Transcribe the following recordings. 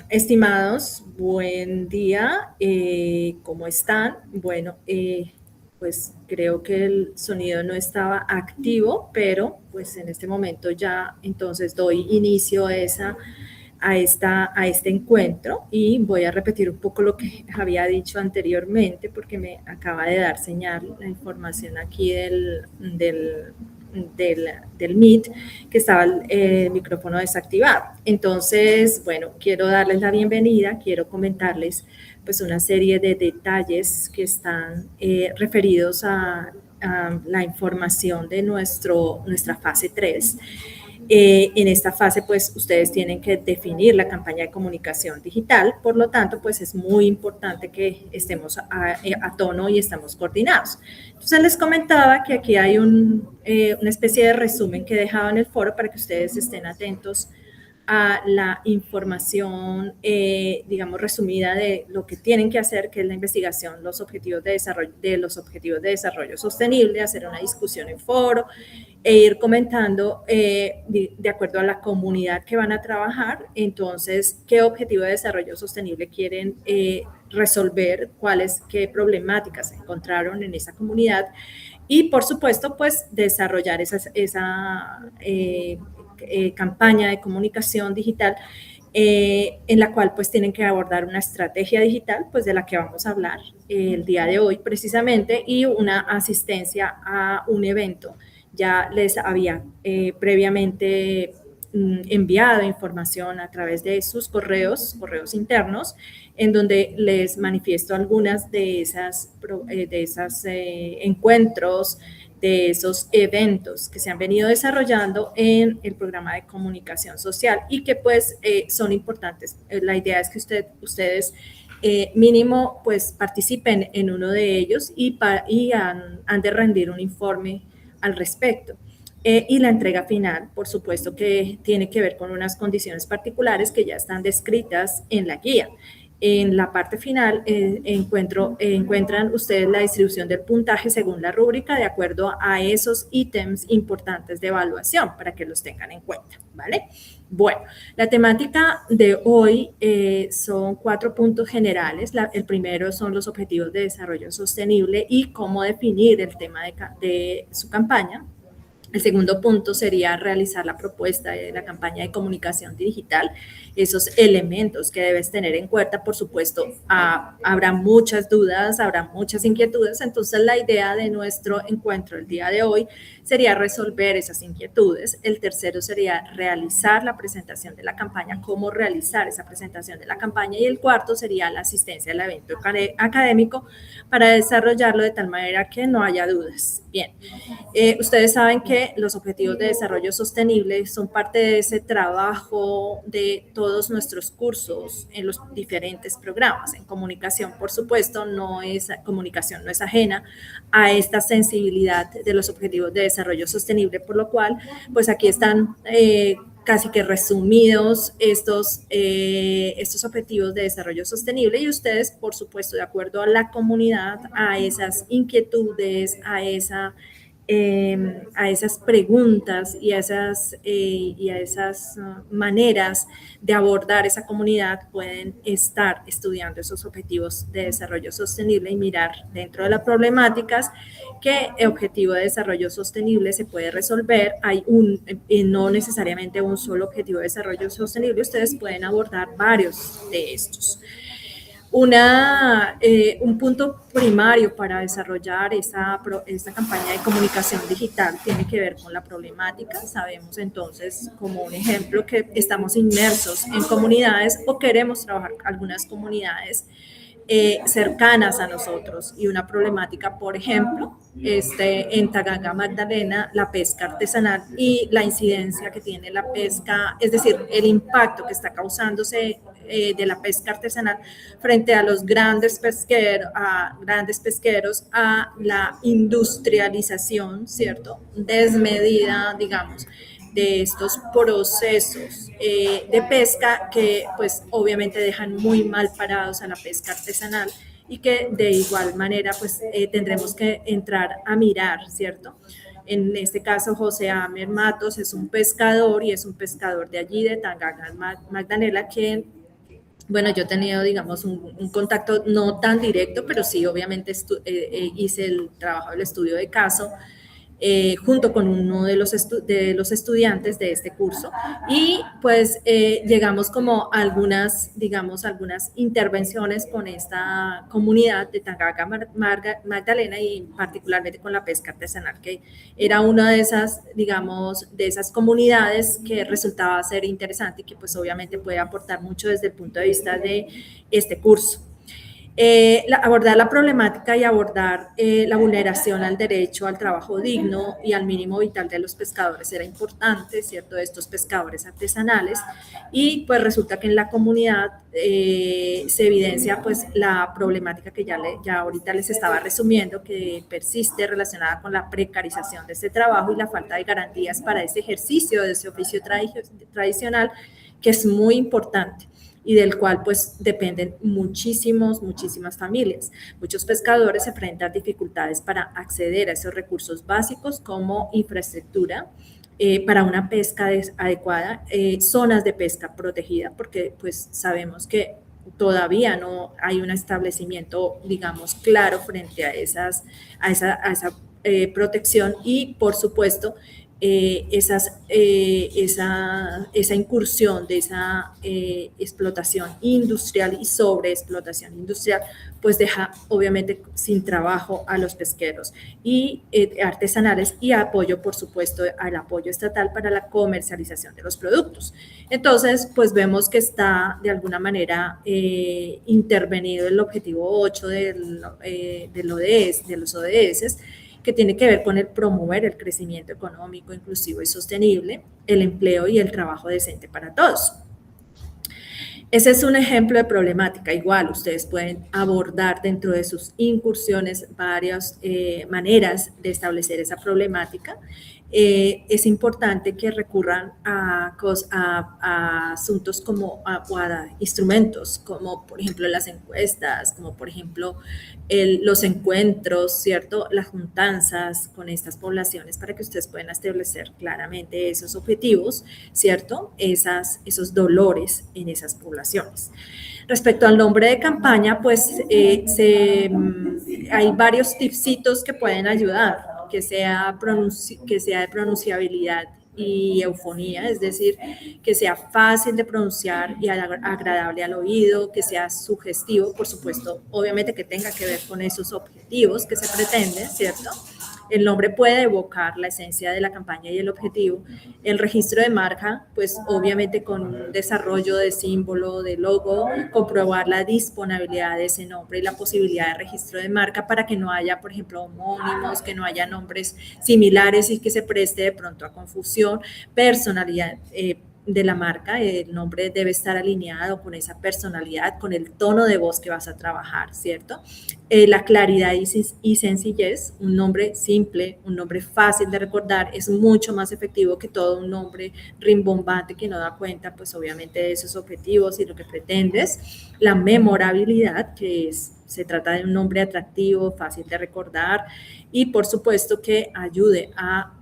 Estimados, buen día. ¿Cómo están? Bueno, pues creo que el sonido no estaba activo, pero pues en este momento ya entonces doy inicio a este encuentro y voy a repetir un poco lo que había dicho anteriormente porque me acaba de dar señal la información aquí del Meet, que estaba el micrófono desactivado. Entonces, bueno, quiero darles la bienvenida, quiero comentarles pues una serie de detalles que están referidos a la información de nuestra fase 3. En esta fase, pues ustedes tienen que definir la campaña de comunicación digital, por lo tanto, pues es muy importante que estemos a tono y estemos coordinados. Entonces les comentaba que aquí hay una especie de resumen que he dejado en el foro para que ustedes estén atentos a la información, digamos, resumida de lo que tienen que hacer, que es la investigación, los objetivos de desarrollo sostenible, hacer una discusión en foro e ir comentando de acuerdo a la comunidad que van a trabajar, entonces, qué objetivo de desarrollo sostenible quieren resolver, qué problemáticas encontraron en esa comunidad y, por supuesto, pues desarrollar esa campaña de comunicación digital en la cual pues tienen que abordar una estrategia digital, pues de la que vamos a hablar el día de hoy precisamente, y una asistencia a un evento. Ya les había previamente enviado información a través de sus correos internos, en donde les manifiesto algunas de esas encuentros, de esos eventos que se han venido desarrollando en el programa de comunicación social y que pues son importantes. La idea es que ustedes mínimo pues participen en uno de ellos y han de rendir un informe al respecto. Y la entrega final, por supuesto, que tiene que ver con unas condiciones particulares que ya están descritas en la guía. En la parte final encuentran ustedes la distribución del puntaje según la rúbrica de acuerdo a esos ítems importantes de evaluación para que los tengan en cuenta, ¿vale? Bueno, la temática de hoy son 4 puntos generales. El primero son los objetivos de desarrollo sostenible y cómo definir el tema de su campaña. El segundo punto sería realizar la propuesta de la campaña de comunicación digital, esos elementos que debes tener en cuenta. Por supuesto, habrá muchas dudas, habrá muchas inquietudes, entonces la idea de nuestro encuentro el día de hoy sería resolver esas inquietudes. El tercero sería realizar la presentación de la campaña, cómo realizar esa presentación de la campaña, y el cuarto sería la asistencia al evento académico para desarrollarlo de tal manera que no haya dudas. Bien, ustedes saben que los objetivos de desarrollo sostenible son parte de ese trabajo de todos nuestros cursos en los diferentes programas. En comunicación, por supuesto, comunicación no es ajena a esta sensibilidad de los objetivos de desarrollo sostenible, por lo cual, pues aquí están casi que resumidos estos objetivos de desarrollo sostenible y ustedes, por supuesto, de acuerdo a la comunidad, a esas inquietudes, a esas preguntas y a esas maneras de abordar esa comunidad, pueden estar estudiando esos objetivos de desarrollo sostenible y mirar dentro de las problemáticas qué objetivo de desarrollo sostenible se puede resolver. Hay no necesariamente un solo objetivo de desarrollo sostenible, ustedes pueden abordar varios de estos. Un punto primario para desarrollar esta campaña de comunicación digital tiene que ver con la problemática. Sabemos entonces, como un ejemplo, que estamos inmersos en comunidades o queremos trabajar con algunas comunidades cercanas a nosotros, y una problemática, por ejemplo, en Taganga, Magdalena, la pesca artesanal y la incidencia que tiene la pesca, es decir, el impacto que está causándose de la pesca artesanal frente a los grandes pesqueros, a la industrialización, ¿cierto? Desmedida, digamos, de estos procesos de pesca que pues obviamente dejan muy mal parados a la pesca artesanal y que de igual manera pues tendremos que entrar a mirar, ¿cierto? En este caso, José Amer Matos es un pescador y es un pescador de allí, de Tanganga, Magdalena, que bueno, yo he tenido, digamos, un contacto no tan directo, pero sí, obviamente hice el trabajo del estudio de caso junto con uno de de los estudiantes de este curso y pues llegamos como a algunas, digamos, algunas intervenciones con esta comunidad de Tanganga Magdalena y particularmente con la pesca artesanal, que era una de esas, digamos, de esas comunidades que resultaba ser interesante y que pues obviamente puede aportar mucho desde el punto de vista de este curso. Abordar la problemática y abordar la vulneración al derecho al trabajo digno y al mínimo vital de los pescadores era importante, ¿cierto? De estos pescadores artesanales. Y pues resulta que en la comunidad se evidencia pues la problemática que ya ahorita les estaba resumiendo, que persiste relacionada con la precarización de este trabajo y la falta de garantías para ese ejercicio de ese oficio tradicional, que es muy importante y del cual pues dependen muchísimas familias. Muchos pescadores se enfrentan a dificultades para acceder a esos recursos básicos como infraestructura, para una pesca adecuada, zonas de pesca protegida, porque pues sabemos que todavía no hay un establecimiento, digamos, claro frente a esa protección y, por supuesto, esa incursión de esa explotación industrial y sobreexplotación industrial, pues deja obviamente sin trabajo a los pesqueros y artesanales y apoyo, por supuesto, al apoyo estatal para la comercialización de los productos. Entonces, pues vemos que está de alguna manera intervenido el objetivo 8 del ODS, de los ODS, que tiene que ver con el promover el crecimiento económico, inclusivo y sostenible, el empleo y el trabajo decente para todos. Ese es un ejemplo de problemática. Igual, ustedes pueden abordar dentro de sus incursiones varias maneras de establecer esa problemática. Es importante que recurran a asuntos como a instrumentos, como por ejemplo las encuestas, como por ejemplo los encuentros, ¿cierto? Las juntanzas con estas poblaciones para que ustedes puedan establecer claramente esos objetivos, ¿cierto? Esos dolores en esas poblaciones. Respecto al nombre de campaña, pues hay varios tipsitos que pueden ayudar, que sea de pronunciabilidad y eufonía, es decir, que sea fácil de pronunciar y agradable al oído, que sea sugestivo, por supuesto, obviamente que tenga que ver con esos objetivos que se pretenden, ¿cierto? El nombre puede evocar la esencia de la campaña y el objetivo. El registro de marca, pues obviamente con un desarrollo de símbolo, de logo, comprobar la disponibilidad de ese nombre y la posibilidad de registro de marca para que no haya, por ejemplo, homónimos, que no haya nombres similares y que se preste de pronto a confusión. Personalidad de la marca, el nombre debe estar alineado con esa personalidad, con el tono de voz que vas a trabajar, ¿cierto? La claridad y sencillez, un nombre simple, un nombre fácil de recordar, es mucho más efectivo que todo un nombre rimbombante que no da cuenta, pues obviamente de esos objetivos y lo que pretendes. La memorabilidad, que se trata de un nombre atractivo, fácil de recordar y por supuesto que ayude a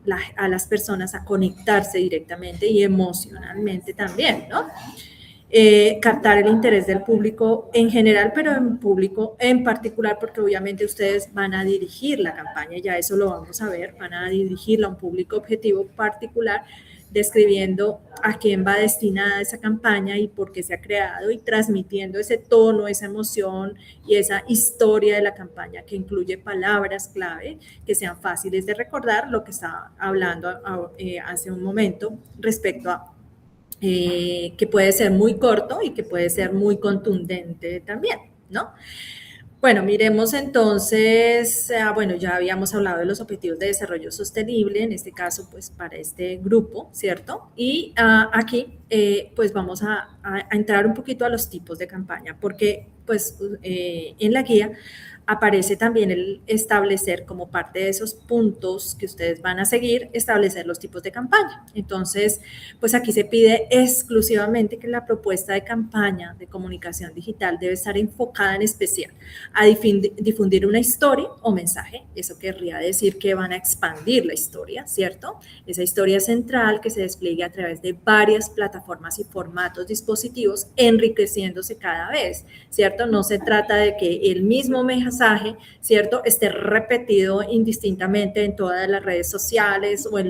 las personas a conectarse directamente y emocionalmente también, ¿no? Captar el interés del público en general, pero en público en particular, porque obviamente ustedes van a dirigir la campaña, ya eso lo vamos a ver, van a dirigirla a un público objetivo particular, describiendo a quién va destinada esa campaña y por qué se ha creado y transmitiendo ese tono, esa emoción y esa historia de la campaña que incluye palabras clave que sean fáciles de recordar, lo que estaba hablando hace un momento respecto a que puede ser muy corto y que puede ser muy contundente también, ¿no? Bueno, miremos entonces, bueno, ya habíamos hablado de los objetivos de desarrollo sostenible, en este caso, pues para este grupo, ¿cierto? Y aquí, pues vamos a entrar un poquito a los tipos de campaña, porque pues en la guía aparece también el establecer como parte de esos puntos que ustedes van a seguir, establecer los tipos de campaña. Entonces, pues aquí se pide exclusivamente que la propuesta de campaña de comunicación digital debe estar enfocada en especial a difundir una historia o mensaje. Eso querría decir que van a expandir la historia, ¿cierto? Esa historia central que se despliegue a través de varias plataformas y formatos dispositivos, enriqueciéndose cada vez, ¿cierto? No se trata de que el mismo mensaje, ¿cierto?, esté repetido indistintamente en todas las redes sociales o en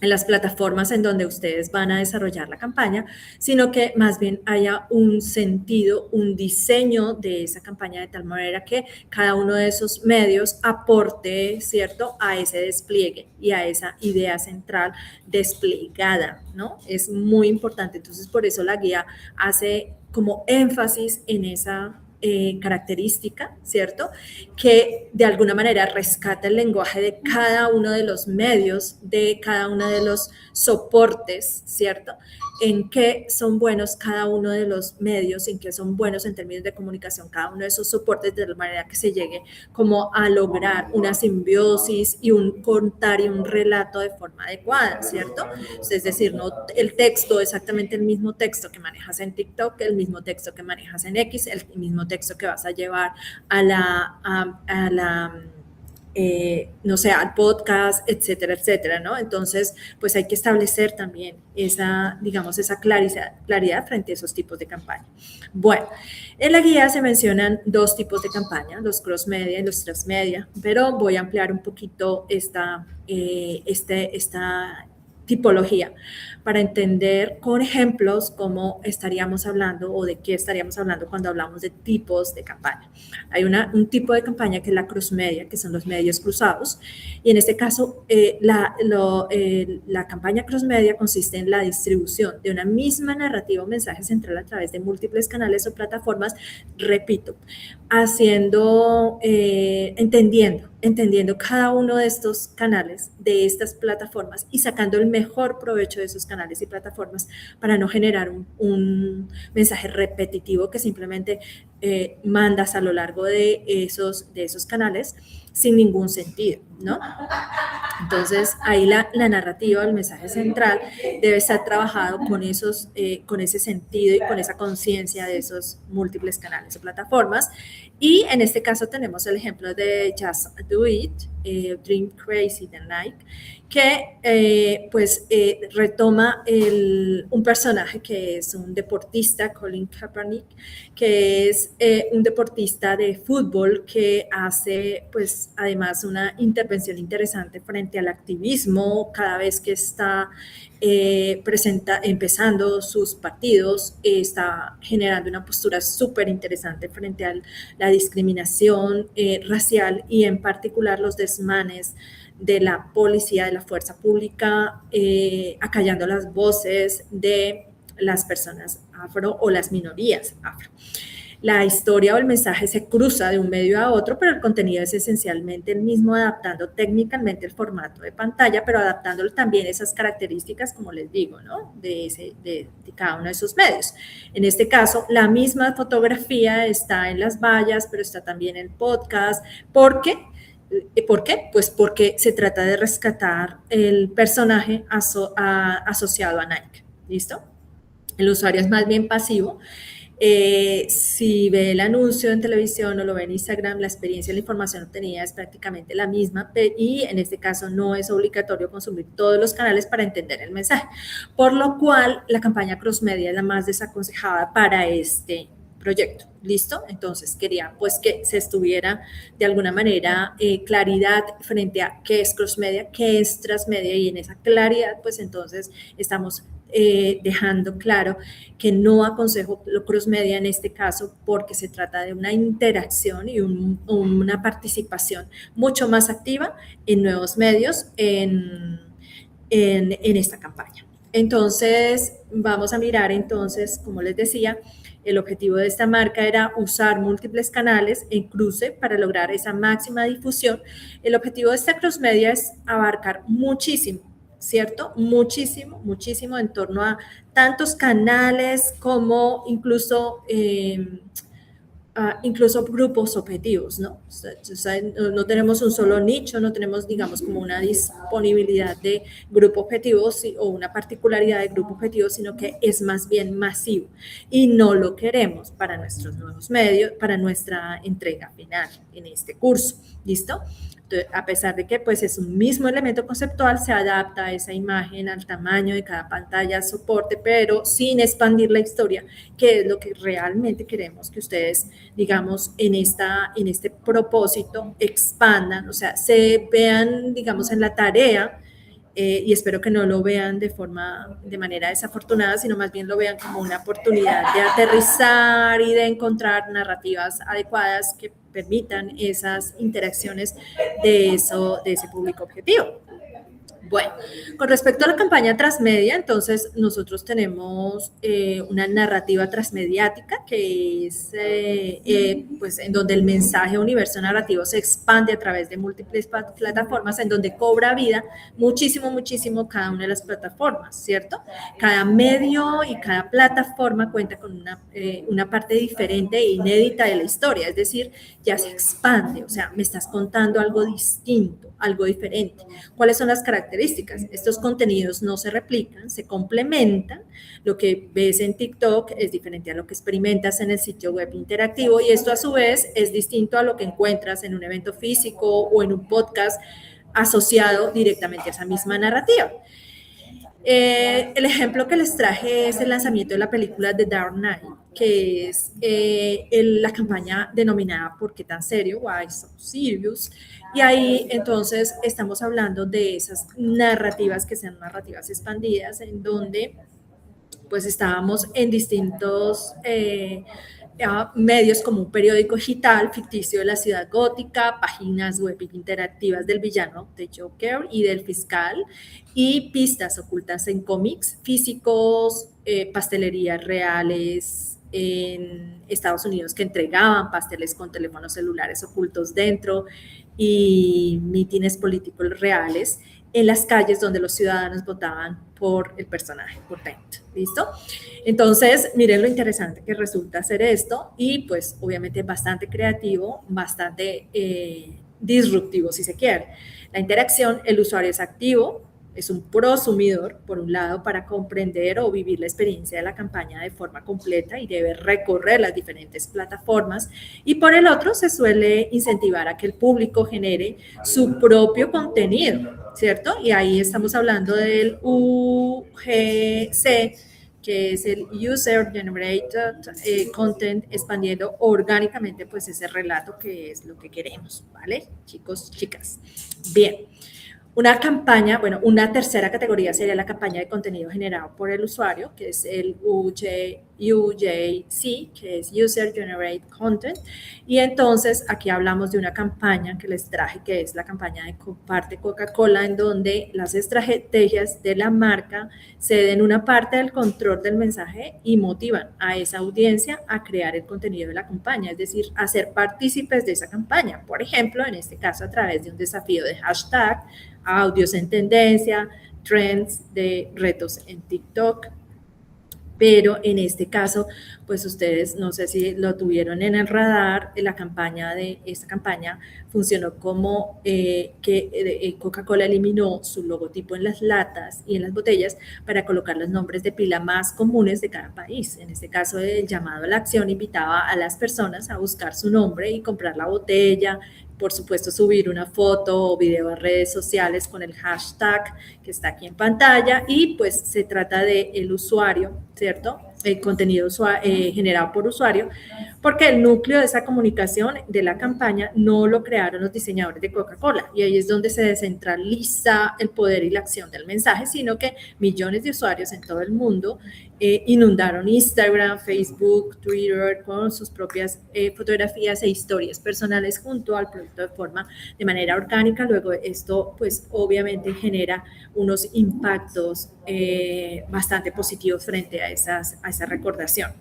las plataformas en donde ustedes van a desarrollar la campaña, sino que más bien haya un sentido, un diseño de esa campaña de tal manera que cada uno de esos medios aporte, ¿cierto?, a ese despliegue y a esa idea central desplegada, ¿no? Es muy importante. Entonces, por eso la guía hace como énfasis en esa característica, ¿cierto? Que de alguna manera rescata el lenguaje de cada uno de los medios, de cada uno de los soportes, ¿cierto? En qué son buenos cada uno de los medios, en qué son buenos en términos de comunicación cada uno de esos soportes, de la manera que se llegue como a lograr una simbiosis y un contar y un relato de forma adecuada, ¿cierto? Es decir, no el texto, exactamente el mismo texto que manejas en TikTok, el mismo texto que manejas en X, el mismo texto que vas a llevar a no sé, al podcast, etcétera, etcétera, ¿no? Entonces, pues hay que establecer también esa, digamos, esa claridad frente a esos tipos de campaña. Bueno, en la guía se mencionan dos tipos de campaña, los cross media y los transmedia, pero voy a ampliar un poquito esta tipología para entender con ejemplos cómo estaríamos hablando o de qué estaríamos hablando cuando hablamos de tipos de campaña. Hay un tipo de campaña que es la cross media, que son los medios cruzados, y en este caso la campaña cross media consiste en la distribución de una misma narrativa o mensaje central a través de múltiples canales o plataformas, repito, entendiendo cada uno de estos canales, de estas plataformas y sacando el mejor provecho de esos canales y plataformas para no generar un mensaje repetitivo que simplemente mandas a lo largo de esos canales sin ningún sentido, ¿no? Entonces, ahí la narrativa, el mensaje central debe estar trabajado con ese sentido y con esa conciencia de esos múltiples canales o plataformas. Y en este caso tenemos el ejemplo de Just Do It, Dream Crazy the Night, que retoma un personaje que es un deportista, Colin Kaepernick, que es un deportista de fútbol que hace pues además una intervención interesante frente al activismo cada vez que está empezando sus partidos, está generando una postura súper interesante frente a la discriminación racial y en particular los desmanes de la policía, de la fuerza pública, acallando las voces de las personas afro o las minorías afro. La historia o el mensaje se cruza de un medio a otro, pero el contenido es esencialmente el mismo, adaptando técnicamente el formato de pantalla, pero adaptándolo también esas características, como les digo, ¿no? de cada uno de esos medios. En este caso, la misma fotografía está en las vallas, pero está también en el podcast. ¿Por qué? ¿Por qué? Pues porque se trata de rescatar el personaje asociado a Nike. ¿Listo? El usuario es más bien pasivo. Si ve el anuncio en televisión o lo ve en Instagram, la experiencia y la información obtenida es prácticamente la misma y en este caso no es obligatorio consumir todos los canales para entender el mensaje, por lo cual la campaña cross media es la más desaconsejada para este proyecto. ¿Listo? Entonces quería pues que se estuviera de alguna manera claridad frente a qué es cross media, qué es transmedia, y en esa claridad pues entonces estamos dejando claro que no aconsejo lo cross media en este caso porque se trata de una interacción y una participación mucho más activa en nuevos medios en esta campaña. Entonces vamos a mirar entonces, como les decía, el objetivo de esta marca era usar múltiples canales en cruce para lograr esa máxima difusión. El objetivo de esta cross media es abarcar muchísimo, ¿cierto? Muchísimo, muchísimo en torno a tantos canales como incluso incluso grupos objetivos, ¿no? O sea, no tenemos un solo nicho, no tenemos, digamos, como una disponibilidad de grupo objetivo o una particularidad de grupo objetivo, sino que es más bien masivo y no lo queremos para nuestros nuevos medios, para nuestra entrega final en este curso, ¿listo? Entonces, a pesar de que pues es un mismo elemento conceptual, se adapta a esa imagen, al tamaño de cada pantalla, soporte, pero sin expandir la historia, que es lo que realmente queremos que ustedes, digamos, en este propósito expandan, o sea, se vean, digamos, en la tarea, y espero que no lo vean de manera desafortunada, sino más bien lo vean como una oportunidad de aterrizar y de encontrar narrativas adecuadas que permitan esas interacciones de ese público objetivo. Bueno, con respecto a la campaña transmedia, entonces nosotros tenemos una narrativa transmediática que es pues en donde el mensaje universo narrativo se expande a través de múltiples plataformas, en donde cobra vida muchísimo cada una de las plataformas, ¿cierto? Cada medio y cada plataforma cuenta con una parte diferente e inédita de la historia, es decir, ya se expande, o sea, me estás contando algo distinto, algo diferente. ¿Cuáles son las características? Estos contenidos no se replican, se complementan. Lo que ves en TikTok es diferente a lo que experimentas en el sitio web interactivo y esto a su vez es distinto a lo que encuentras en un evento físico o en un podcast asociado directamente a esa misma narrativa. El ejemplo que les traje es el lanzamiento de la película The Dark Knight, que es la campaña denominada ¿Por qué tan serio? Why so serious? Y ahí entonces estamos hablando de esas narrativas que sean narrativas expandidas, en donde pues estábamos en distintos medios como un periódico digital ficticio de la ciudad gótica, páginas web interactivas del villano de Joker y del fiscal, y pistas ocultas en cómics físicos, pastelerías reales en Estados Unidos que entregaban pasteles con teléfonos celulares ocultos dentro y mítines políticos reales en las calles donde los ciudadanos votaban por el personaje, por Dent. ¿Listo? Entonces, miren lo interesante que resulta hacer esto y pues obviamente bastante creativo, bastante disruptivo si se quiere. La interacción, el usuario es activo, es un prosumidor, por un lado, para comprender o vivir la experiencia de la campaña de forma completa y debe recorrer las diferentes plataformas. Y por el otro, se suele incentivar a que el público genere su propio contenido, ¿cierto? Y ahí estamos hablando del UGC, que es el User Generated Content, expandiendo orgánicamente pues ese relato que es lo que queremos, ¿vale? Chicos, chicas. Bien. Una campaña, bueno, una tercera categoría sería la campaña de contenido generado por el usuario, que es el UJC, que es User Generated Content. Y entonces aquí hablamos de una campaña que les traje, que es la campaña de Comparte Coca-Cola, en donde las estrategias de la marca ceden una parte del control del mensaje y motivan a esa audiencia a crear el contenido de la campaña, es decir, a ser partícipes de esa campaña. Por ejemplo, en este caso, a través de un desafío de hashtag, audios en tendencia, trends de retos en TikTok. Pero en este caso, pues ustedes no sé si lo tuvieron en el radar, esta campaña funcionó como que Coca-Cola eliminó su logotipo en las latas y en las botellas para colocar los nombres de pila más comunes de cada país. En este caso, el llamado a la acción invitaba a las personas a buscar su nombre y comprar la botella, por supuesto, subir una foto o video a redes sociales con el hashtag que está aquí en pantalla y pues se trata de el usuario, ¿cierto? El contenido generado por usuario, porque el núcleo de esa comunicación de la campaña no lo crearon los diseñadores de Coca-Cola y ahí es donde se descentraliza el poder y la acción del mensaje, sino que millones de usuarios en todo el mundo inundaron Instagram, Facebook, Twitter con sus propias fotografías e historias personales junto al producto de manera orgánica. Luego esto pues obviamente genera unos impactos bastante positivos frente a esa recordación.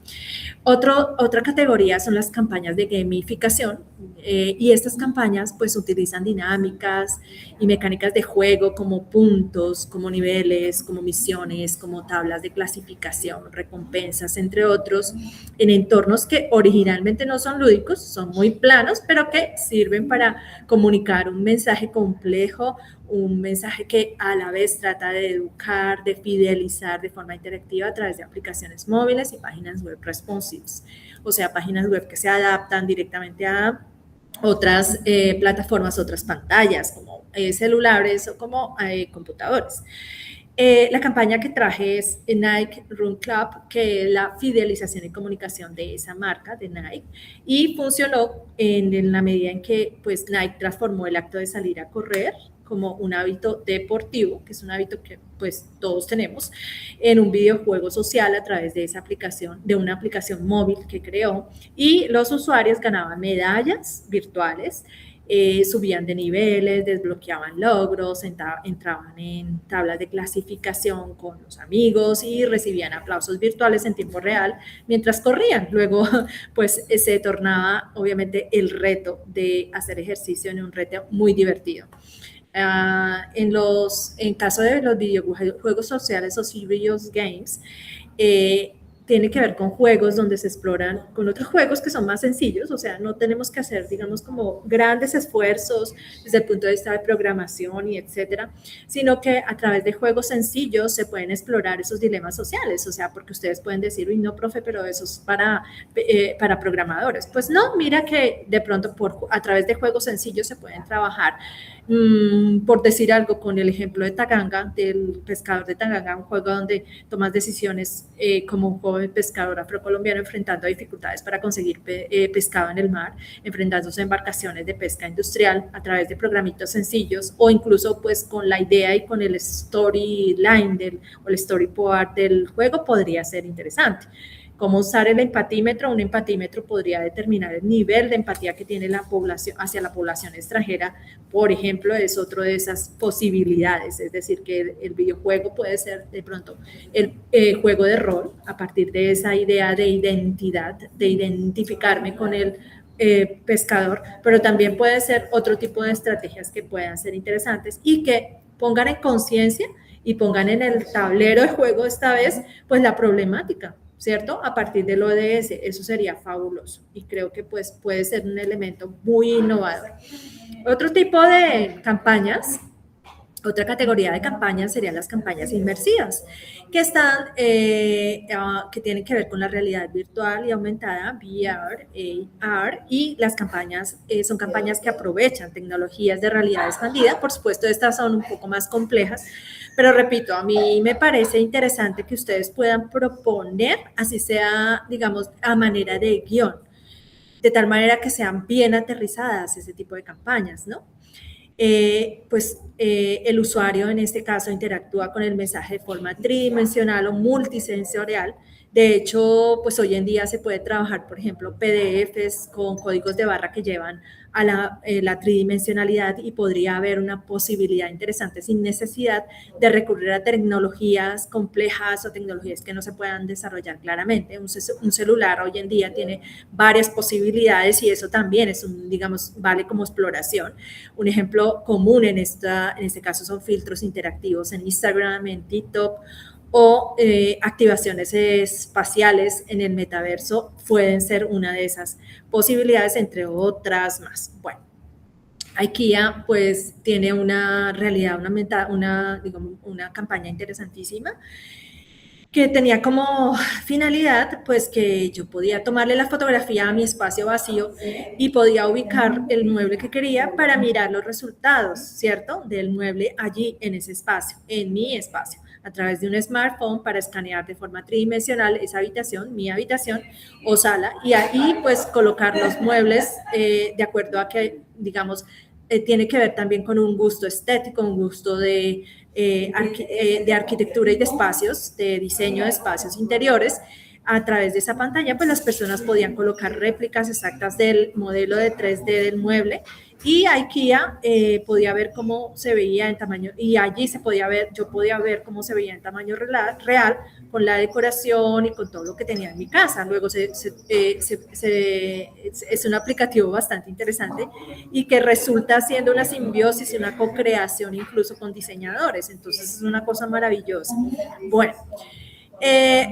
Otra categoría categoría son las campañas de gamificación, y estas campañas pues utilizan dinámicas y mecánicas de juego como puntos, como niveles, como misiones, como tablas de clasificación, recompensas, entre otros, en entornos que originalmente no son lúdicos, son muy planos, pero que sirven para comunicar un mensaje complejo, un mensaje que a la vez trata de educar, de fidelizar de forma interactiva a través de aplicaciones móviles y páginas web responsives, o sea, páginas web que se adaptan directamente a otras plataformas, otras pantallas, como celulares o como computadores. La campaña que traje es Nike Run Club, que es la fidelización y comunicación de esa marca, de Nike, y funcionó en la medida en que pues, Nike transformó el acto de salir a correr como un hábito deportivo, que es un hábito que pues todos tenemos, en un videojuego social a través de esa aplicación, de una aplicación móvil que creó, y los usuarios ganaban medallas virtuales, subían de niveles, desbloqueaban logros, entraban en tablas de clasificación con los amigos y recibían aplausos virtuales en tiempo real mientras corrían. Luego, pues se tornaba obviamente el reto de hacer ejercicio en un reto muy divertido. En caso de los videojuegos sociales o serious games, tiene que ver con juegos donde se exploran con otros juegos que son más sencillos, o sea, no tenemos que hacer, digamos, como grandes esfuerzos desde el punto de vista de programación y etcétera, sino que a través de juegos sencillos se pueden explorar esos dilemas sociales, o sea, porque ustedes pueden decir, uy, no, profe, pero eso es para programadores. Pues no, mira que de pronto a través de juegos sencillos se pueden trabajar, por decir algo, con el ejemplo de Taganga, del pescador de Taganga, un juego donde tomas decisiones como un joven pescador afrocolombiano enfrentando dificultades para conseguir pescado en el mar, enfrentándose a embarcaciones de pesca industrial a través de programitos sencillos, o incluso pues con la idea y con el storyline o el storyboard del juego podría ser interesante. Cómo usar el empatímetro. Un empatímetro podría determinar el nivel de empatía que tiene la población hacia la población extranjera, por ejemplo, es otro de esas posibilidades, es decir, que el videojuego puede ser de pronto el juego de rol a partir de esa idea de identidad, de identificarme con el pescador, pero también puede ser otro tipo de estrategias que puedan ser interesantes y que pongan en conciencia y pongan en el tablero de juego esta vez, pues la problemática, ¿cierto? A partir del ODS, eso sería fabuloso y creo que pues puede ser un elemento muy innovador. Otro tipo de campañas, otra categoría de campañas serían las campañas inmersivas, que tienen que ver con la realidad virtual y aumentada, VR, AR, y las campañas son campañas que aprovechan tecnologías de realidad expandida. Por supuesto, estas son un poco más complejas, pero repito, a mí me parece interesante que ustedes puedan proponer, así sea, digamos, a manera de guión, de tal manera que sean bien aterrizadas ese tipo de campañas, ¿no? El usuario en este caso interactúa con el mensaje de forma tridimensional o multisensorial. De hecho, pues hoy en día se puede trabajar, por ejemplo, PDFs con códigos de barra que llevan a la tridimensionalidad, y podría haber una posibilidad interesante sin necesidad de recurrir a tecnologías complejas o tecnologías que no se puedan desarrollar claramente. Un celular hoy en día tiene varias posibilidades y eso también es digamos, vale como exploración. Un ejemplo común en este caso son filtros interactivos en Instagram, en TikTok, o activaciones espaciales en el metaverso pueden ser una de esas posibilidades, entre otras más. Bueno, IKEA pues tiene una realidad, una campaña interesantísima que tenía como finalidad pues que yo podía tomarle la fotografía a mi espacio vacío y podía ubicar el mueble que quería para mirar los resultados, ¿cierto? Del mueble allí en ese espacio, en mi espacio, a través de un smartphone para escanear de forma tridimensional esa habitación, mi habitación o sala, y ahí pues colocar los muebles de acuerdo a que, digamos, tiene que ver también con un gusto estético, un gusto de arquitectura y de espacios, de diseño de espacios interiores, a través de esa pantalla, pues las personas podían colocar réplicas exactas del modelo de 3D del mueble y IKEA podía ver cómo se veía en tamaño, y allí se podía ver, yo podía ver cómo se veía en tamaño real con la decoración y con todo lo que tenía en mi casa. Luego es un aplicativo bastante interesante y que resulta siendo una simbiosis y una co-creación incluso con diseñadores. Entonces es una cosa maravillosa. Bueno,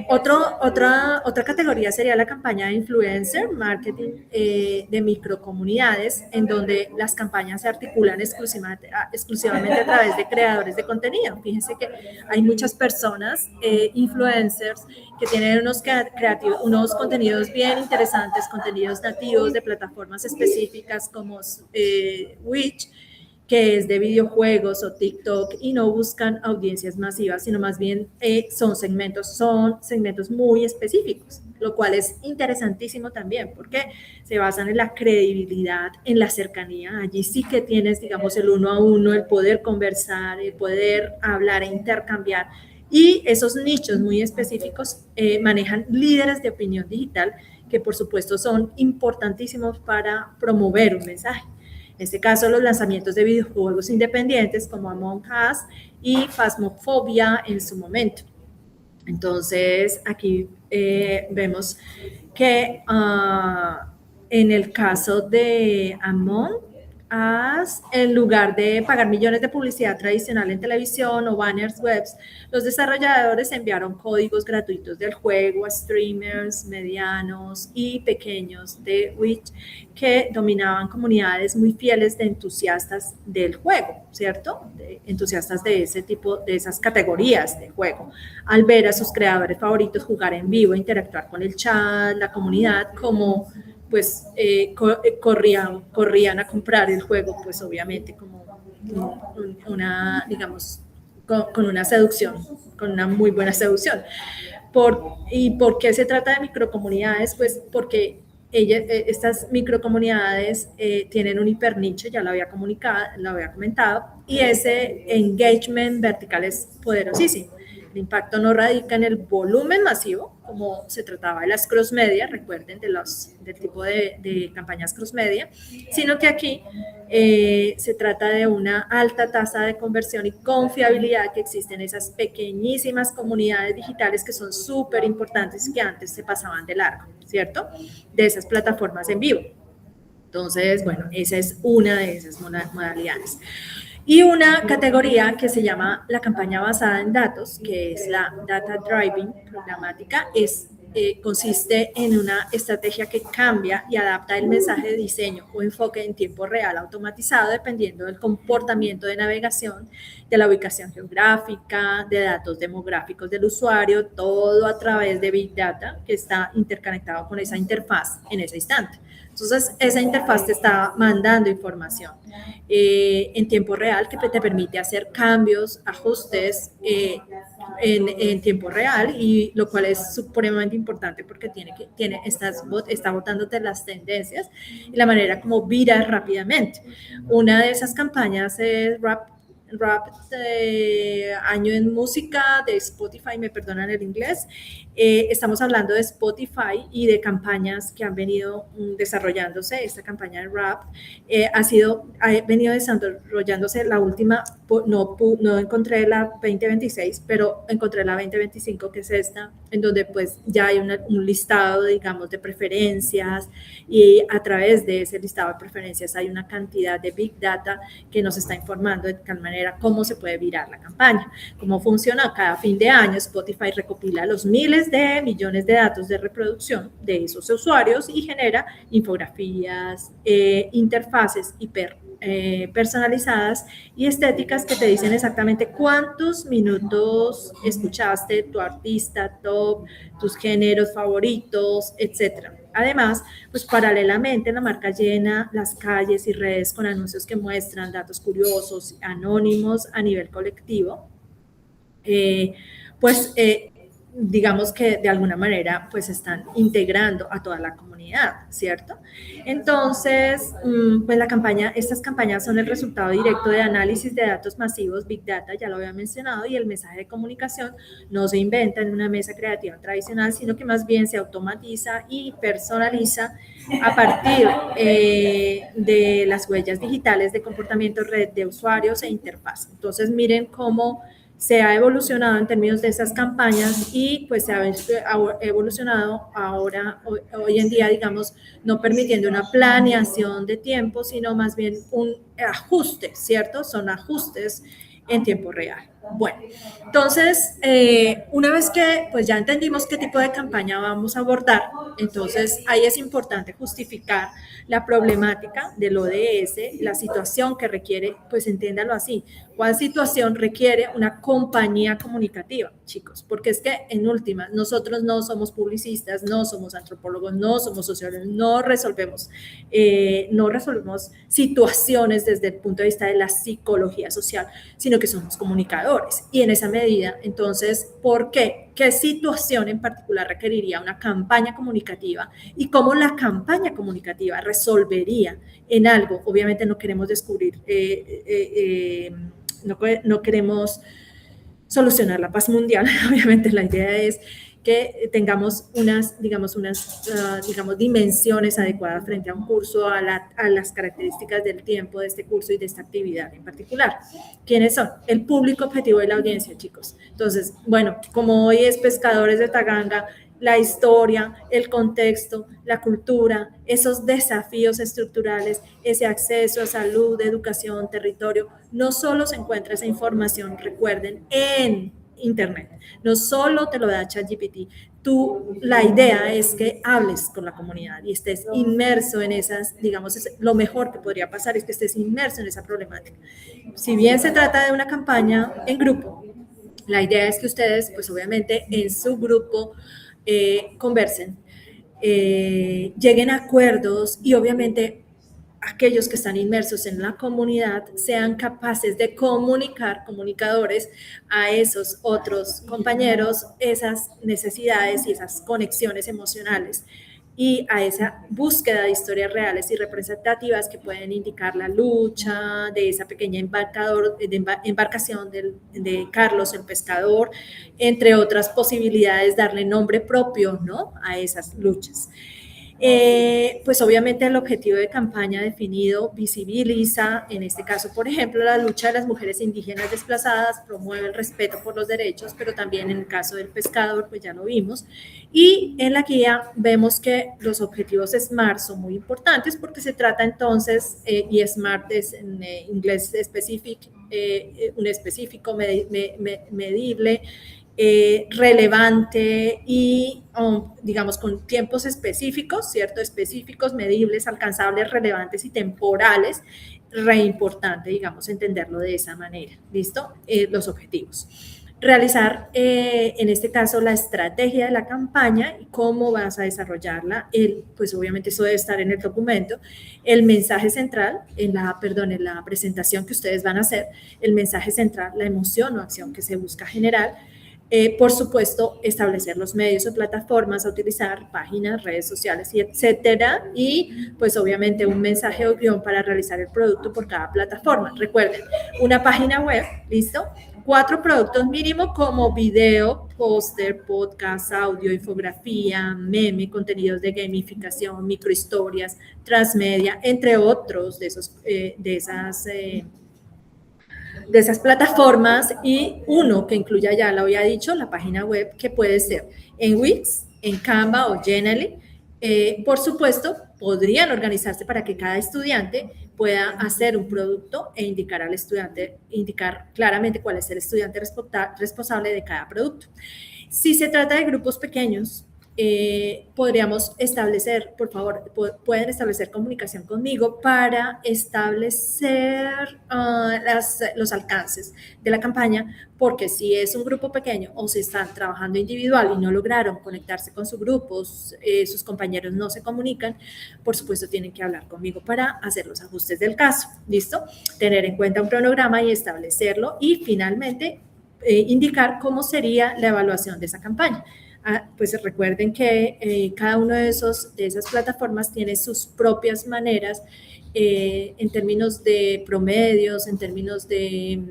otra categoría sería la campaña de influencer marketing de microcomunidades, en donde las campañas se articulan exclusivamente a través de creadores de contenido. Fíjense que hay muchas personas, influencers, que tienen unos contenidos bien interesantes, contenidos nativos de plataformas específicas como Twitch, que es de videojuegos o TikTok, y no buscan audiencias masivas, sino más bien son segmentos muy específicos, lo cual es interesantísimo también porque se basan en la credibilidad, en la cercanía. Allí sí que tienes, digamos, el uno a uno, el poder conversar, el poder hablar e intercambiar. Y esos nichos muy específicos manejan líderes de opinión digital que por supuesto son importantísimos para promover un mensaje. En este caso, los lanzamientos de videojuegos independientes como Among Us y Phasmophobia en su momento. Entonces, aquí vemos que en el caso de Among Us, en lugar de pagar millones de publicidad tradicional en televisión o banners webs, los desarrolladores enviaron códigos gratuitos del juego a streamers medianos y pequeños de Twitch que dominaban comunidades muy fieles de entusiastas del juego, ¿cierto? De entusiastas de ese tipo, de esas categorías de juego. Al ver a sus creadores favoritos jugar en vivo, interactuar con el chat, la comunidad, como pues corrían a comprar el juego, pues obviamente como una, digamos, con una seducción, con una muy buena seducción. ¿Y por qué se trata de microcomunidades? Pues porque estas microcomunidades tienen un hipernicho, ya lo había comentado, y ese engagement vertical es poderosísimo. El impacto no radica en el volumen masivo, como se trataba de las cross media, recuerden del tipo de campañas cross media, sino que aquí se trata de una alta tasa de conversión y confiabilidad que existen en esas pequeñísimas comunidades digitales que son súper importantes, que antes se pasaban de largo, ¿cierto? De esas plataformas en vivo. Entonces, bueno, esa es una de esas modalidades. Y una categoría que se llama la campaña basada en datos, que es la Data Driving Programática, consiste en una estrategia que cambia y adapta el mensaje de diseño o enfoque en tiempo real automatizado dependiendo del comportamiento de navegación, de la ubicación geográfica, de datos demográficos del usuario, todo a través de Big Data que está interconectado con esa interfaz en ese instante. Entonces, esa interfaz te está mandando información en tiempo real que te permite hacer cambios, ajustes en tiempo real, y lo cual es supremamente importante porque está botándote las tendencias y la manera como viras rápidamente. Una de esas campañas es Rap año en música de Spotify, me perdonan el inglés. Estamos hablando de Spotify y de campañas que han venido desarrollándose. Esta campaña de rap ha venido desarrollándose. La última, no encontré la 2026, pero encontré la 2025, que es esta, en donde pues ya hay un listado, digamos, de preferencias, y a través de ese listado de preferencias hay una cantidad de Big Data que nos está informando de tal manera cómo se puede virar la campaña. ¿Cómo funciona? Cada fin de año Spotify recopila los miles de millones de datos de reproducción de esos usuarios y genera infografías, interfaces personalizadas y estéticas que te dicen exactamente cuántos minutos escuchaste tu artista top, tus géneros favoritos, etcétera. Además, pues paralelamente la marca llena las calles y redes con anuncios que muestran datos curiosos, anónimos a nivel colectivo. Pues digamos que de alguna manera pues están integrando a toda la comunidad, ¿cierto? Entonces, pues estas campañas son el resultado directo de análisis de datos masivos, Big Data, ya lo había mencionado, y el mensaje de comunicación no se inventa en una mesa creativa tradicional, sino que más bien se automatiza y personaliza a partir de las huellas digitales de comportamiento, red de usuarios e interfaz. Entonces, miren cómo se ha evolucionado en términos de esas campañas y pues se ha evolucionado ahora, hoy en día, digamos, no permitiendo una planeación de tiempo, sino más bien un ajuste, ¿cierto? Son ajustes en tiempo real. Bueno, entonces, una vez que pues ya entendimos qué tipo de campaña vamos a abordar, entonces ahí es importante justificar la problemática del ODS, la situación que requiere, pues entiéndalo así, cuál situación requiere una compañía comunicativa, chicos, porque es que en últimas nosotros no somos publicistas, no somos antropólogos, no somos sociólogos, no resolvemos situaciones desde el punto de vista de la psicología social, sino que somos comunicadores. Y en esa medida, entonces, ¿por qué? ¿Qué situación en particular requeriría una campaña comunicativa y cómo la campaña comunicativa resolvería en algo? Obviamente no queremos descubrir, no queremos solucionar la paz mundial. Obviamente la idea es que tengamos unas dimensiones adecuadas frente a un curso, a las características del tiempo de este curso y de esta actividad en particular. ¿Quiénes son? El público objetivo de la audiencia, chicos. Entonces, bueno, como hoy es Pescadores de Taganga, la historia, el contexto, la cultura, esos desafíos estructurales, ese acceso a salud, educación, territorio, no solo se encuentra esa información, recuerden, en Internet, no solo te lo da ChatGPT, la idea es que hables con la comunidad y estés inmerso en esas, digamos, lo mejor que podría pasar es que estés inmerso en esa problemática. Si bien se trata de una campaña en grupo, la idea es que ustedes, pues obviamente en su grupo, conversen, lleguen a acuerdos y obviamente aquellos que están inmersos en la comunidad sean capaces de comunicadores, a esos otros compañeros esas necesidades y esas conexiones emocionales y a esa búsqueda de historias reales y representativas que pueden indicar la lucha de esa pequeña embarcación de Carlos el pescador, entre otras posibilidades, darle nombre propio, ¿no?, a esas luchas. Pues obviamente el objetivo de campaña definido visibiliza, en este caso, por ejemplo, la lucha de las mujeres indígenas desplazadas, promueve el respeto por los derechos, pero también en el caso del pescador, pues ya lo vimos. Y en la guía vemos que los objetivos SMART son muy importantes porque se trata entonces, y SMART es en inglés específico, un específico, medible, relevante y, digamos, con tiempos específicos, ¿cierto? Específicos, medibles, alcanzables, relevantes y temporales. Re importante, digamos, entenderlo de esa manera. ¿Listo? Los objetivos. Realizar, en este caso, la estrategia de la campaña y cómo vas a desarrollarla. Pues obviamente eso debe estar en el documento. El mensaje central, en la presentación que ustedes van a hacer, el mensaje central, la emoción o acción que se busca generar. Por supuesto, establecer los medios o plataformas a utilizar, páginas, redes sociales, y etcétera. Y pues obviamente un mensaje o guión para realizar el producto por cada plataforma. Recuerden, una página web, ¿listo? 4 productos mínimo como video, póster, podcast, audio, infografía, meme, contenidos de gamificación, microhistorias, transmedia, entre otros de esas plataformas, y uno que incluya, ya lo había dicho, la página web, que puede ser en Wix, en Canva o Genially. Por supuesto, podrían organizarse para que cada estudiante pueda hacer un producto e indicar claramente cuál es el estudiante responsable de cada producto. Si se trata de grupos pequeños, podríamos establecer, por favor, pueden establecer comunicación conmigo para establecer los alcances de la campaña, porque si es un grupo pequeño o si están trabajando individual y no lograron conectarse con su grupo, sus compañeros no se comunican, por supuesto tienen que hablar conmigo para hacer los ajustes del caso. ¿Listo? Tener en cuenta un cronograma y establecerlo. Y finalmente, indicar cómo sería la evaluación de esa campaña. Pues recuerden que cada una de esas plataformas tiene sus propias maneras en términos de promedios, en términos de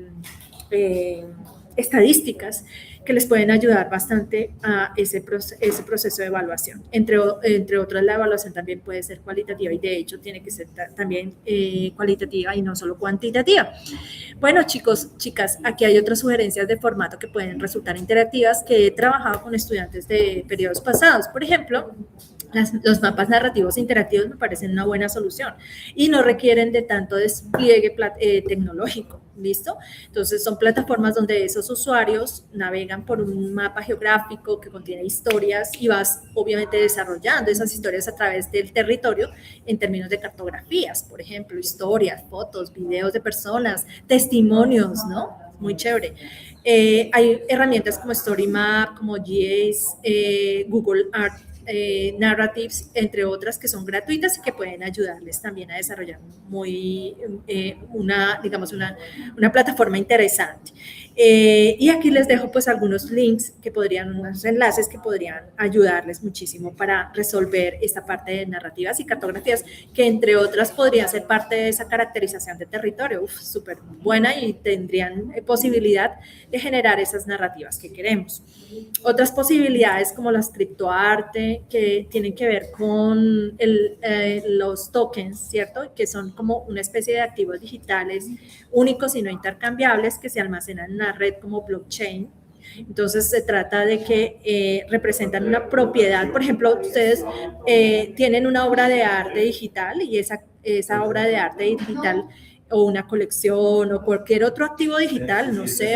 estadísticas que les pueden ayudar bastante a ese proceso de evaluación. Entre otras, la evaluación también puede ser cualitativa y de hecho tiene que ser también cualitativa y no solo cuantitativa. Bueno, chicos, chicas, aquí hay otras sugerencias de formato que pueden resultar interactivas que he trabajado con estudiantes de periodos pasados. Por ejemplo, los mapas narrativos interactivos me parecen una buena solución y no requieren de tanto despliegue tecnológico, ¿listo? Entonces son plataformas donde esos usuarios navegan por un mapa geográfico que contiene historias y vas obviamente desarrollando esas historias a través del territorio en términos de cartografías, por ejemplo, historias, fotos, videos de personas, testimonios, ¿no? Muy chévere. Hay herramientas como StoryMap, como GACE, Google Art, Narratives, entre otras que son gratuitas y que pueden ayudarles también a desarrollar una plataforma interesante. Y aquí les dejo pues algunos links unos enlaces que podrían ayudarles muchísimo para resolver esta parte de narrativas y cartografías, que entre otras podrían ser parte de esa caracterización de territorio, súper buena, y tendrían posibilidad de generar esas narrativas que queremos. Otras posibilidades como las criptoarte, que tienen que ver con los tokens, ¿cierto? Que son como una especie de activos digitales únicos y no intercambiables que se almacenan en una red como blockchain. Entonces se trata de que representan una propiedad. Por ejemplo, ustedes tienen una obra de arte digital y esa obra de arte digital o una colección o cualquier otro activo digital, no sé,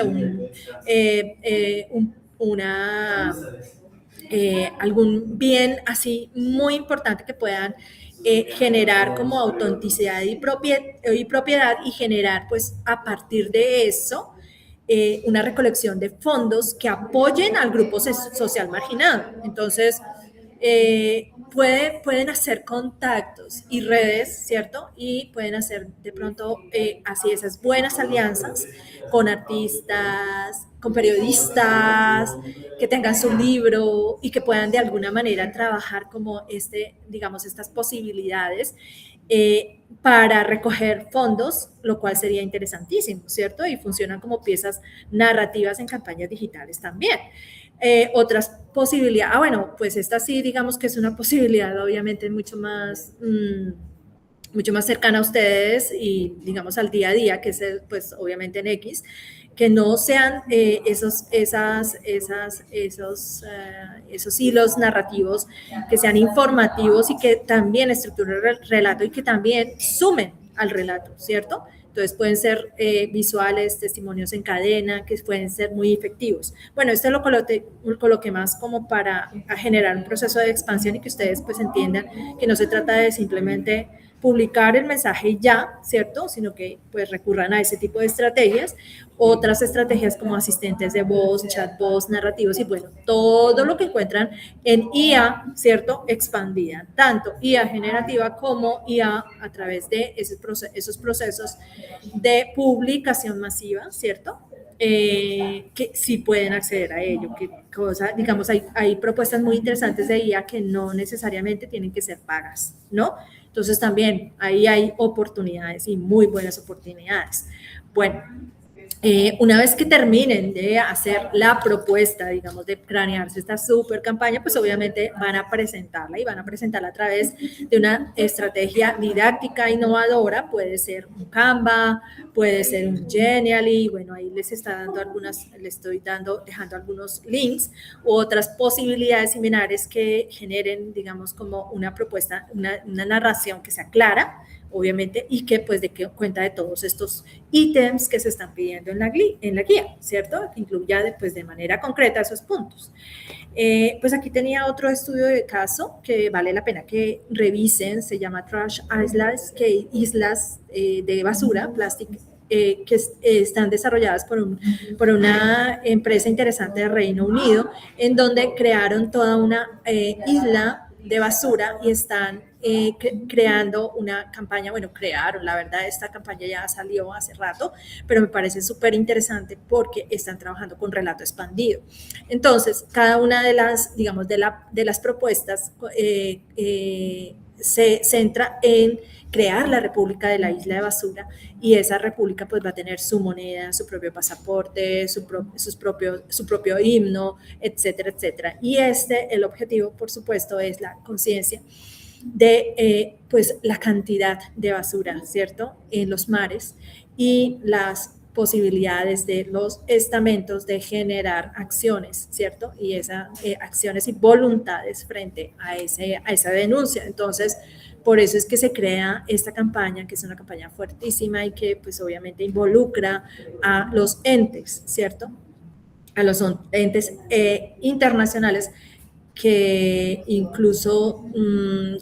algún bien así muy importante que puedan generar como autenticidad y propiedad y generar pues a partir de eso una recolección de fondos que apoyen al grupo social marginado. Entonces, pueden hacer contactos y redes, ¿cierto? Y pueden hacer de pronto así esas buenas alianzas con artistas, con periodistas, que tengan su libro y que puedan de alguna manera trabajar como digamos, estas posibilidades para recoger fondos, lo cual sería interesantísimo, ¿cierto? Y funcionan como piezas narrativas en campañas digitales también. Otras posibilidades, bueno, pues esta sí, digamos que es una posibilidad obviamente mucho más cercana a ustedes y digamos al día a día, que es pues obviamente en X, que no sean esos hilos narrativos, que sean informativos y que también estructuren el relato y que también sumen al relato, ¿cierto? Entonces pueden ser visuales, testimonios en cadena, que pueden ser muy efectivos. Bueno, esto lo coloqué más como para generar un proceso de expansión y que ustedes pues entiendan que no se trata de simplemente publicar el mensaje ya, ¿cierto? Sino que pues recurran a ese tipo de estrategias, otras estrategias como asistentes de voz, chatbots, narrativos y bueno, todo lo que encuentran en IA, ¿cierto? Expandida, tanto IA generativa como IA a través de esos procesos de publicación masiva, ¿cierto? Que sí pueden acceder a ello, digamos, hay propuestas muy interesantes de IA que no necesariamente tienen que ser pagas, ¿no? Entonces también ahí hay oportunidades y muy buenas oportunidades. Bueno, una vez que terminen de hacer la propuesta, digamos, de cranearse esta super campaña, pues obviamente van a presentarla y van a presentarla a través de una estrategia didáctica innovadora. Puede ser un Canva, puede ser un Genially, bueno, ahí les estoy dejando algunos links u otras posibilidades similares que generen, digamos, como una propuesta, una narración que sea clara, obviamente, y que pues de cuenta de todos estos ítems que se están pidiendo en la guía, ¿cierto? Que incluya de manera concreta esos puntos. Pues aquí tenía otro estudio de caso que vale la pena que revisen, se llama Trash Islands, que islas de basura, plástico, que están desarrolladas por una empresa interesante de Reino Unido, en donde crearon toda una isla de basura y están creando una campaña, bueno, crearon, la verdad, esta campaña ya salió hace rato, pero me parece súper interesante porque están trabajando con relato expandido. Entonces, cada una de las, digamos, de las propuestas se centra en crear la República de la Isla de Basura y esa república pues va a tener su moneda, su propio pasaporte, su propio himno, etcétera, etcétera. Y el objetivo, por supuesto, es la conciencia de pues la cantidad de basura, ¿cierto?, en los mares y las posibilidades de los estamentos de generar acciones, ¿cierto? Y esas acciones y voluntades frente a esa denuncia. Entonces, por eso es que se crea esta campaña, que es una campaña fuertísima y que pues obviamente involucra a los entes, ¿cierto? A los entes internacionales que incluso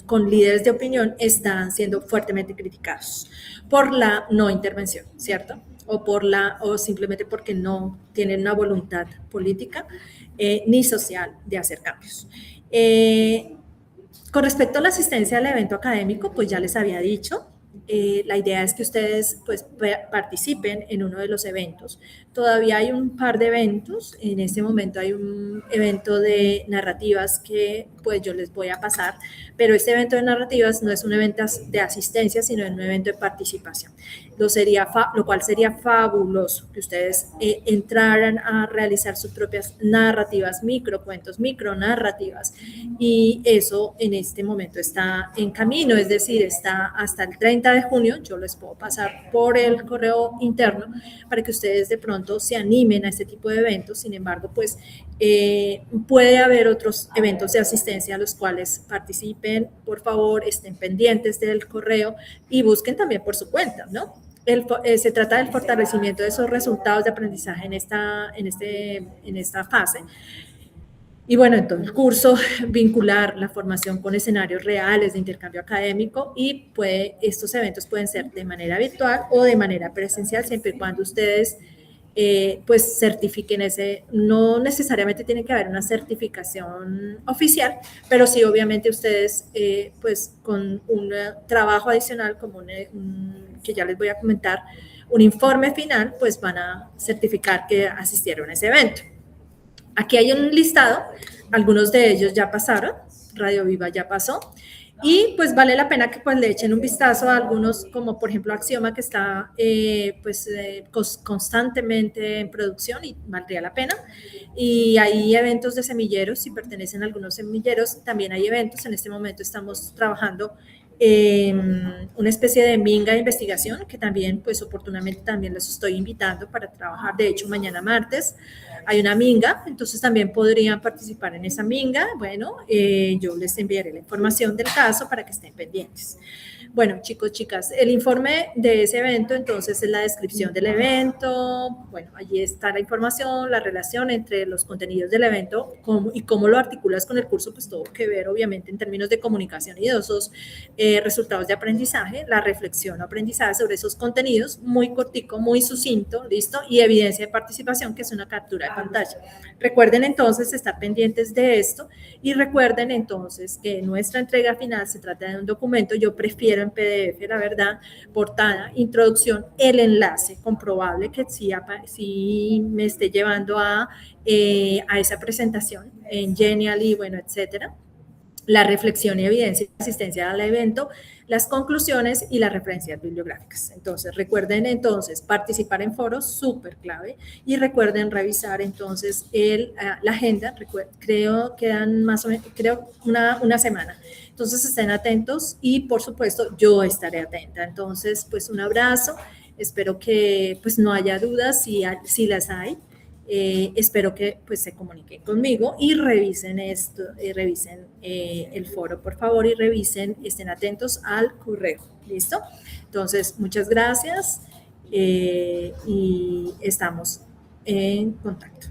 con líderes de opinión están siendo fuertemente criticados por la no intervención, ¿cierto? O simplemente porque no tienen una voluntad política ni social de hacer cambios. Con respecto a la asistencia al evento académico, pues ya les había dicho, la idea es que ustedes pues participen en uno de los eventos. Todavía hay un par de eventos, en este momento hay un evento de narrativas que pues yo les voy a pasar, pero este evento de narrativas no es un evento de asistencia, sino es un evento de participación. Lo cual sería fabuloso que ustedes entraran a realizar sus propias narrativas, microcuentos, micronarrativas, y eso en este momento está en camino, es decir, está hasta el 30 de junio, yo les puedo pasar por el correo interno para que ustedes de pronto se animen a este tipo de eventos. Sin embargo, pues puede haber otros eventos de asistencia a los cuales participen. Por favor, estén pendientes del correo y busquen también por su cuenta, ¿no? Se trata del fortalecimiento de esos resultados de aprendizaje en esta fase. Y bueno, en todo el curso, vincular la formación con escenarios reales de intercambio académico y estos eventos pueden ser de manera virtual o de manera presencial, siempre y cuando ustedes pues certifiquen no necesariamente tiene que haber una certificación oficial, pero sí obviamente ustedes pues con un trabajo adicional como que ya les voy a comentar, un informe final, pues van a certificar que asistieron a ese evento. Aquí hay un listado, algunos de ellos ya pasaron, Radio Viva ya pasó, y pues vale la pena que pues le echen un vistazo a algunos, como por ejemplo Axioma, que está constantemente en producción y valdría la pena. Y hay eventos de semilleros, si pertenecen a algunos semilleros, también hay eventos. En este momento estamos trabajando una especie de minga de investigación que también, pues oportunamente también les estoy invitando para trabajar. De hecho, mañana martes hay una minga, entonces también podrían participar en esa minga. Bueno, yo les enviaré la información del caso para que estén pendientes. Bueno, chicos, chicas, el informe de ese evento, entonces, es la descripción del evento. Bueno, allí está la información, la relación entre los contenidos del evento y cómo lo articulas con el curso, pues todo que ver, obviamente, en términos de comunicación y de esos resultados de aprendizaje, la reflexión o aprendizaje sobre esos contenidos, muy cortico, muy sucinto, listo, y evidencia de participación, que es una captura de pantalla. Recuerden entonces estar pendientes de esto y recuerden entonces que nuestra entrega final se trata de un documento. Yo prefiero en PDF, la verdad, portada, introducción, el enlace comprobable que sí me esté llevando a esa presentación en Genially, bueno, etcétera. La reflexión y evidencia y asistencia al evento, las conclusiones y las referencias bibliográficas. Entonces, recuerden entonces participar en foros, súper clave, y recuerden revisar entonces la agenda. Creo que quedan más o menos, una semana. Entonces, estén atentos y, por supuesto, yo estaré atenta. Entonces, pues un abrazo. Espero que pues no haya dudas, si las hay. Espero que pues se comuniquen conmigo y revisen esto, revisen el foro, por favor, y estén atentos al correo. ¿Listo? Entonces, muchas gracias y estamos en contacto.